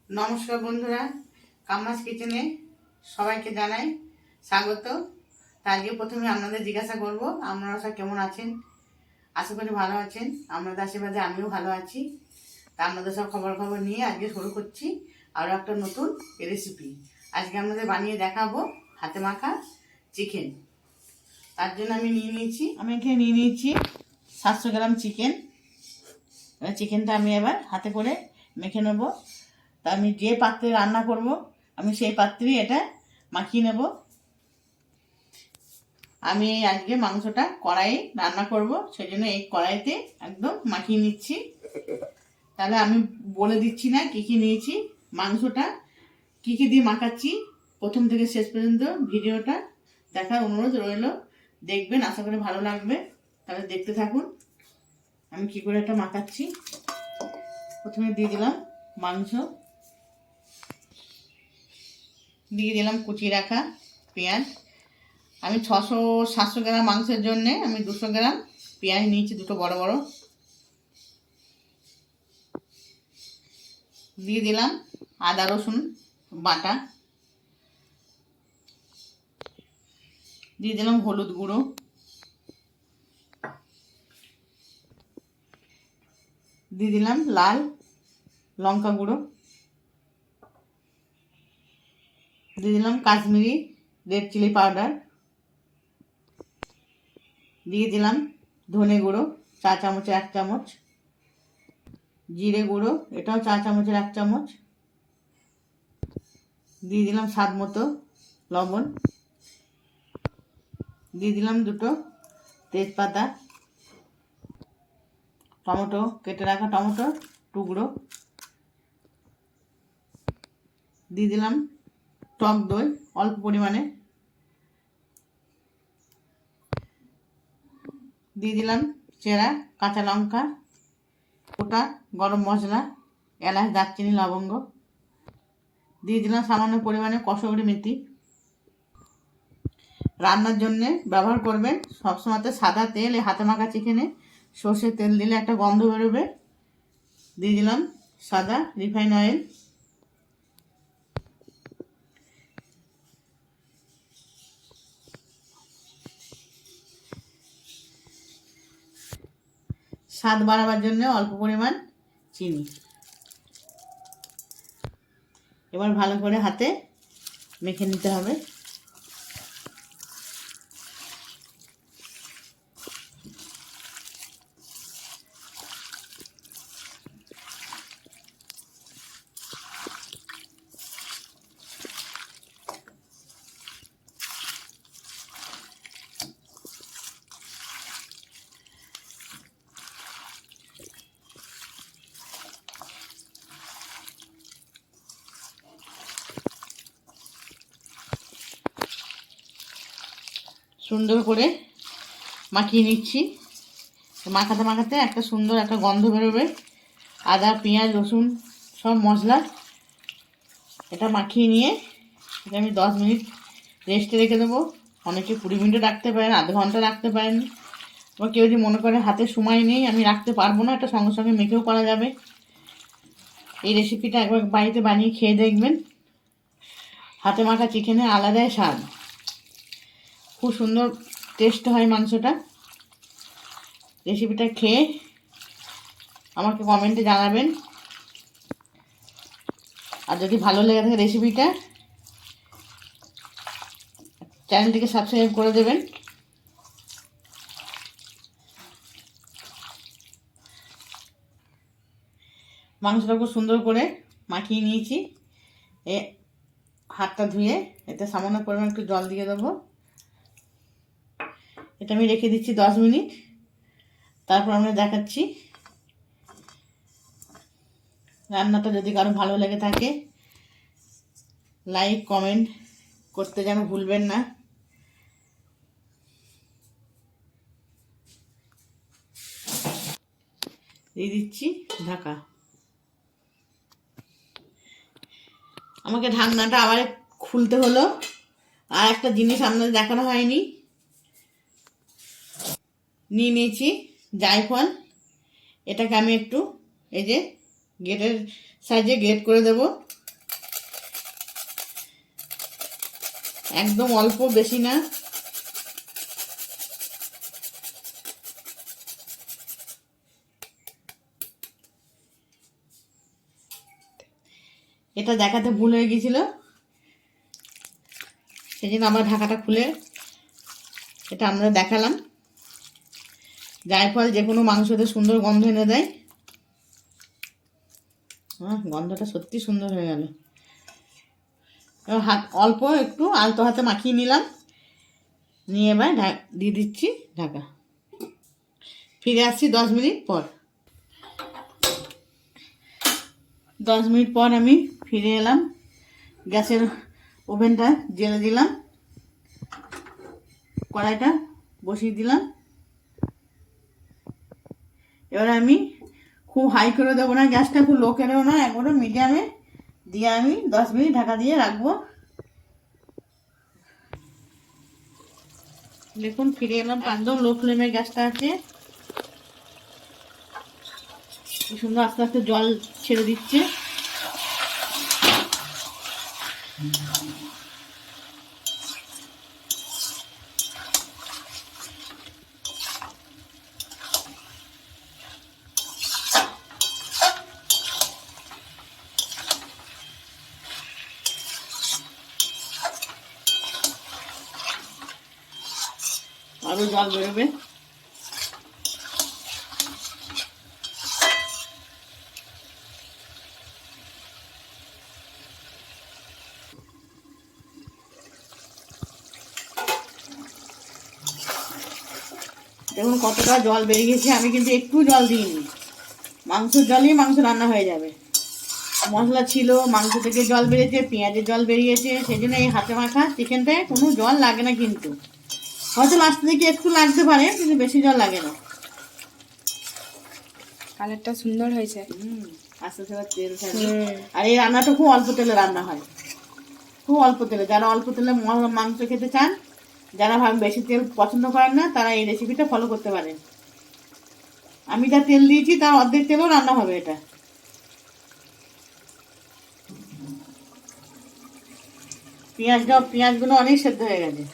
নমস্কার বন্ধুরা, কামাস কিচেনে সবাইকে জানাই স্বাগত। আজকে প্রথমে আপনাদের জিজ্ঞাসা করব আপনারা সব কেমন আছেন। আশা করি ভালো আছেন। আপনাদের আশীর্বাদে আমিও ভালো আছি। তা আপনাদের সব খবর নিয়ে আজকে শুরু করছি আরও একটা নতুন রেসিপি। আজকে আপনাদের বানিয়ে দেখাবো হাতে মাখা চিকেন। তার জন্য আমি এখানে নিয়ে নিয়েছি 700 গ্রাম চিকেন। চিকেনটা আমি এবার হাতে করে মেখে নেবো। তা আমি যে পাত্রে রান্না করব আমি সেই পাত্রেই এটা মাখিয়ে নেব। আমি আজকে মাংসটা কড়াইয়ে রান্না করব, সেই জন্য এই কড়াইতে একদম মাখিয়ে নিচ্ছি। তাহলে আমি বলে দিচ্ছি না কী কী নিয়েছি। মাংসটা কী কী দিয়ে মাখাচ্ছি প্রথম থেকে শেষ পর্যন্ত ভিডিওটা দেখার অনুরোধ রইল। দেখবেন, আশা করি ভালো লাগবে। তাহলে দেখতে থাকুন আমি কী করে এটা মাখাচ্ছি। প্রথমে দিয়ে দিলাম মাংস, দিয়ে দিলাম কুচিয়ে রাখা পেঁয়াজ। আমি 600-700 গ্রাম মাংসের জন্যে আমি 200 গ্রাম পেঁয়াজ নিয়েছি, দুটো বড় বড়। দিয়ে দিলাম আদা রসুন বাটা, দিয়ে দিলাম হলুদ গুঁড়ো, দিয়ে দিলাম লাল লঙ্কা গুঁড়ো, দিয়ে দিলাম কাশ্মীরি রেড চিলি পাউডার, দিয়ে দিলাম ধনে গুঁড়ো 4 চামচের 1 চামচ, জিরে গুঁড়ো এটাও 4 চামচের 1 চামচ, দিয়ে দিলাম স্বাদ মতো লবণ, দিয়ে দিলাম দুটো তেজপাতা, টমেটো কেটে রাখা টমেটো টুকরো, দিয়ে দিলাম টক দই অল্প পরিমাণে, দিয়ে দিলাম চেরা কাঁচা লঙ্কা, গোটা গরম মশলা, এলাচ দারচিনি লবঙ্গ, দিয়ে দিলাম সামান্য পরিমাণে কসুরি মেথি। রান্নার জন্যে ব্যবহার করবেন সবসময় সাদা তেল। এই হাতে মাখা চিকেনে সর্ষের তেল দিলে একটা গন্ধ বেরোবে। দিয়ে দিলাম সাদা রিফাইন অয়েল, স্বাদ বাড়াবার জন্য অল্প পরিমাণ চিনি। এবার ভালো করে হাতে মেখে নিতে হবে। সুন্দর করে মাখিয়ে নিচ্ছি। মাখাতে মাখাতে একটা সুন্দর একটা গন্ধ বেরোবে, আদা পেঁয়াজ রসুন সব মশলা। এটা মাখিয়ে নিয়ে এটা আমি 10 মিনিট রেস্টে রেখে দেবো। অনেকে 20 মিনিটও রাখতে পারেন, আধ ঘন্টা রাখতে পারেন। বা কেউ যদি মনে করে হাতে সময় নেই আমি রাখতে পারবো না, এটা সঙ্গে সঙ্গে মেখেও করা যাবে। এই রেসিপিটা একবার বাড়িতে বানিয়ে খেয়ে দেখবেন। হাতে মাখা চিকেনে আলাদাই স্বাদ, খুব সুন্দর টেস্ট হয় মাংসটা। রেসিপিটা খেয়ে আমাকে কমেন্টে জানাবেন। আর যদি ভালো লেগে থাকে রেসিপিটা, চ্যানেলটিকে সাবস্ক্রাইব করে দেবেন। মাংসটা খুব সুন্দর করে মাখিয়ে নিয়েছি। হাতটা ধুয়ে এতে সামান্য পরিমাণ একটু জল দিয়ে দেবো। এটা আমি রেখে দিচ্ছি 10 মিনিট। তারপর আমরা দেখাচ্ছি। রান্নাটা যদি কারো ভালো লেগে থাকে লাইক কমেন্ট করতে যেন ভুলবেন না। দিয়ে দিচ্ছি ঢাকা। আমাকে ঢাকনাটা আবার খুলতে হলো। আর একটা জিনিস আপনাদের দেখানো হয়নি, নিয়ে নিয়েছি জায়ফল। এটাকে আমি একটু এই যে গেটের সাইজে গ্রেট করে দেব। একদম অল্প, বেশি না। এটা দেখাতে ভুল হয়ে গেছিল, সেই জন্য আমরা ঢাকাটা খুলে এটা আমরা দেখালাম। জায়ফল যে কোনো মাংসতে সুন্দর গন্ধ এনে দেয়। গন্ধটা সত্যি সুন্দর হয়ে গেল। এবার হাত অল্প একটু আলতো হাতে মাখিয়ে নিলাম, নিয়ে এবার দিয়ে দিচ্ছি ঢাকা। ফিরে আসছি 10 মিনিট পর। 10 মিনিট পর আমি ফিরে এলাম। গ্যাসের ওভেনটা জ্বেলে দিলাম, কড়াইটা বসিয়ে দিলাম। এবার আমি খুব হাই করে দেবো না, গ্যাসটা খুব লো করেও না, একবারে মিডিয়ামে দিয়ে আমি 10 মিনিট ঢাকা দিয়ে রাখবো। দেখুন ফিরে এলাম, একদম লো ফ্লেমে গ্যাসটা আছে। কি সুন্দর আস্তে আস্তে জল ছেড়ে দিচ্ছে। আরো জল বেরোবে। দেখুন কতটা জল বেরিয়ে গেছে। আমি কিন্তু একটু জল দিইনি, মাংসের জলই মাংস রান্না হয়ে যাবে। মশলা ছিল, মাংস থেকে জল বেরিয়েছে, পেঁয়াজের জল বেরিয়েছে, সেই জন্য এই হাতে মাখা চিকেনটায় কোনো জল লাগে না। কিন্তু হয়তো লাস্ট থেকে একটু লাগতে পারে, কিন্তু বেশি জল লাগে না। কালারটা সুন্দর হয়েছে। আস্তে আস্তে তেল ছাড়বে। আর এই রান্নাটা খুব অল্প তেলে রান্না হয়, খুব অল্প তেলে। যারা অল্প তেলে মাংস খেতে চান, যারা বেশি তেল পছন্দ করেন না, তারা এই রেসিপিটা ফলো করতে পারেন। আমি যা তেল দিয়েছি তার অর্ধেক তেলেও রান্না হবে এটা। পেঁয়াজগুলো অনেক সেদ্ধ হয়ে গেছে।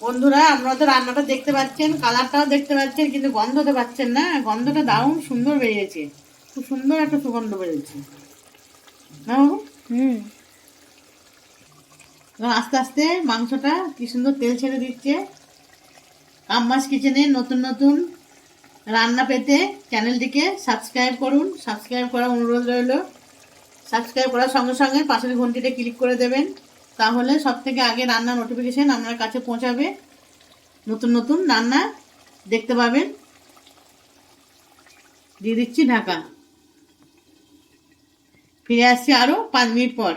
বন্ধুরা, আপনারা তো রান্নাটা দেখতে পাচ্ছেন, কালারটাও দেখতে পাচ্ছেন, কিন্তু গন্ধটা পাচ্ছেন না। গন্ধটা দারুণ সুন্দর বেরিয়েছে, খুব সুন্দর একটা সুগন্ধ বেরিয়েছে না বাবু? আস্তে আস্তে মাংসটা কি সুন্দর তেল ছেড়ে দিচ্ছে। কাম্মাস কিচেনে নতুন নতুন রান্না পেতে চ্যানেলটিকে সাবস্ক্রাইব করুন। সাবস্ক্রাইব করার অনুরোধ রইল। সাবস্ক্রাইব করার সঙ্গে সঙ্গে পাশের ঘন্টিতে ক্লিক করে দেবেন, তাহলে সব থেকে আগে রান্না নোটিফিকেশন আপনার কাছে পৌঁছাবে। নতুন নতুন রান্না দেখতে পাবেন। দিয়ে দিচ্ছি ঢাকা। ফিরে আসছি আরো 5 মিনিট পর।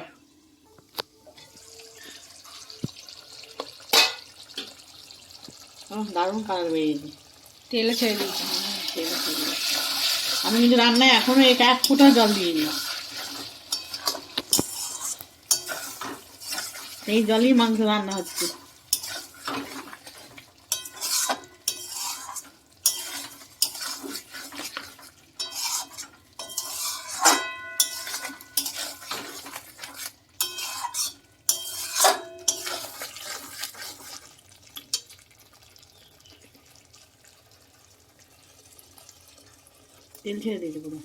দারুণ কালার বেরিয়েছে, তেলে ছেড়ে দিয়েছি। আমি কিন্তু রান্নায় এখনো এটা 1 ফোঁটা জল দিইনি, এই জলই মাংস রান্না হচ্ছে। তেল ছেড়ে দিয়েছে পুরো।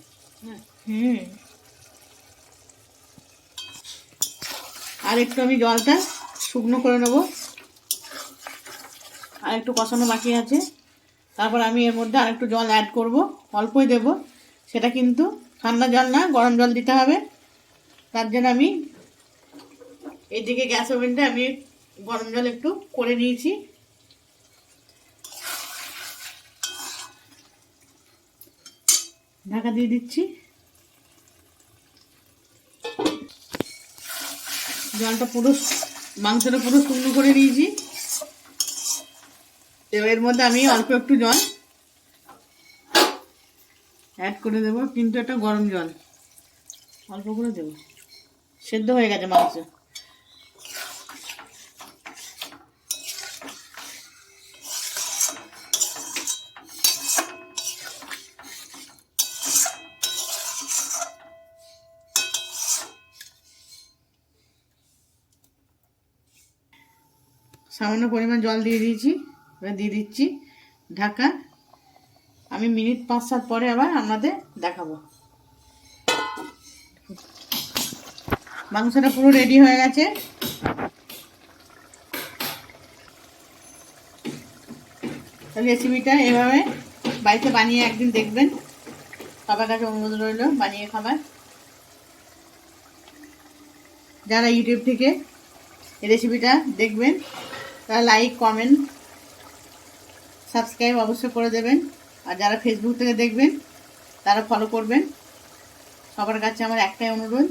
আর একটু আমি জলটা শুকনো করে নেব, আর একটু কষানো বাকি আছে। তারপর আমি এর মধ্যে আর একটু জল অ্যাড করব, অল্পই দেব। সেটা কিন্তু ঠান্ডা জল না, গরম জল দিতে হবে। তার জন্য আমি এইদিকে গ্যাস ওভেনটা আমি গরম জল একটু করে নিয়েছি। ঢাকা দিয়ে দিচ্ছি। জলটা পুরো মাংসটা পুরো শুকনো করে নিয়েছি। এর মধ্যে আমি অল্প একটু জল অ্যাড করে দেবো, কিন্তু এটা গরম জল অল্প করে দেবো। সেদ্ধ হয়ে গেছে মাংস। সামান্য পরিমাণ জল দিয়ে দিয়েছি, এবার দিয়ে দিচ্ছি ঢাকা। আমি মিনিট 5-7 পরে আবার আপনাদের দেখাবো। মাংসটা পুরো রেডি হয়ে গেছে। তাহলে রেসিপিটা এভাবে বাড়িতে বানিয়ে একদিন দেখবেন। সবার কাছে অনুরোধ রইল বানিয়ে খাবার। যারা ইউটিউব থেকে এই রেসিপিটা দেখবেন তারা লাইক, কমেন্ট, সাবস্ক্রাইব অবশ্যই করে দেবেন। আর যারা ফেসবুক থেকে দেখবেন তারা ফলো করবেন। সবার কাছে আমার একটাই অনুরোধ,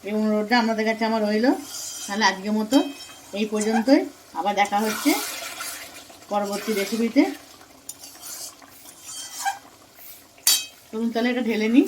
এই অনুরোধটা আপনাদের কাছে আমার রইল। তাহলে আজকের মতো এই পর্যন্তই, আবার দেখা হচ্ছে পরবর্তী রেসিপিতে। চলুন তাহলে এটা ঢেলে নিই।